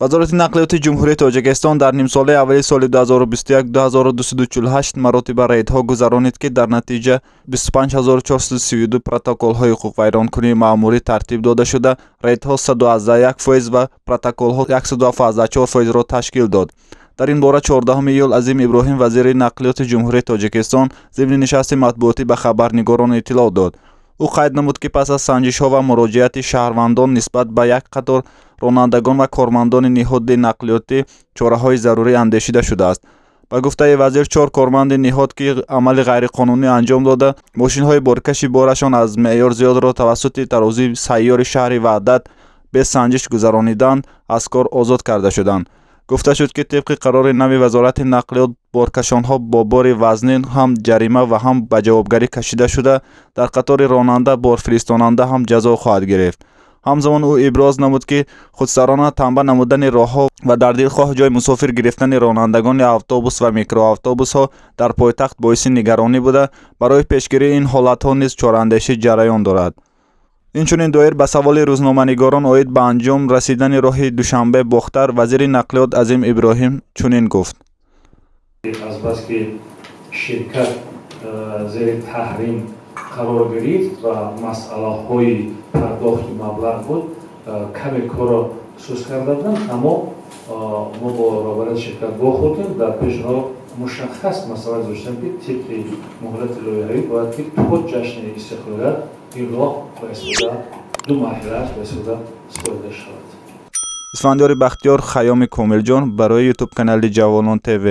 вазорати нақлиёти ҷумҳурии Тоҷикистон дар нимсолаи аввали соли 2021-2248 маротиба рейдҳо гузаронид, ки дар натиҷа 25432 протоколҳои ҳуқуқвайронкунии маъмурӣ тартиб дода шуда, рейдҳо 111% ва протоколҳо 174%-ро ташкил дод. дар ин бора 14 июл Азим Иброҳим, вазири нақлиёти ҷумҳурии Тоҷикистон, зимни нишасти матбуотӣ ба хабарнигорон иттилоъ дод. ӯ қайд намуд, ки пас аз санҷишҳо ва муроҷиати шаҳрвандон нисбат ба як қатор ронандагон ва кормандони ниҳоди нақлиётӣ чораҳои зарурӣ андешида шудааст. ба гуфтаи вазир, 4 корманди ниҳод, ки амали ғайриқонунӣ анҷом дода, мошинҳои боркаши борашон аз меъёр зиёдро тавассути тарозии сайёри шаҳри Ваҳдат без санҷиш гузарониданд, аз кор озод карда шуданд. гуфта шуд, ки тибқи қарори нави вазорати нақлиёт, боркашонҳо бо бори вазнин ҳам ҷарима ва ҳам ба ҷавобгарӣ кашида шуда, дар қатори ронанда борфиристонанда ҳам ҷазо хоҳад гирифт. ҳамзамон ӯ иброз намуд, ки худсарона танба намудани роҳҳо ва дар дилхоҳ ҷои мусофир гирифтани ронандагони автобус ва микроавтобусҳо дар пойтахт боиси нигаронӣ буда, барои пешгирии ин ҳолатҳо низ чораандешӣ ҷараён дорад. инчунин доир ба саволи рӯзноманигорон оид ба анҷом расидани роҳи Душанбе-Бохтар, вазири нақлиёт Азим Иброҳим чунин гуфт: азбаски ширкат зери таҳрим қарор гирифт ва масъалаҳои пардохти маблағ буд, каме корро суст карда буданд, аммо мо бо роҳбарияти ширкат вохӯрдем, дар пешро мушаххас масъала гузоштем, ки тибқи муҳлати лоиҳавӣ бояд, ки то ҷашни истиқлолият ин роҳ ба истифода ду марҳилааш ба истифода супорида шавад. исфандиёри Бахтиёр, Хаёми Комилҷон, барои YouTube канали Ҷавонон ТВ.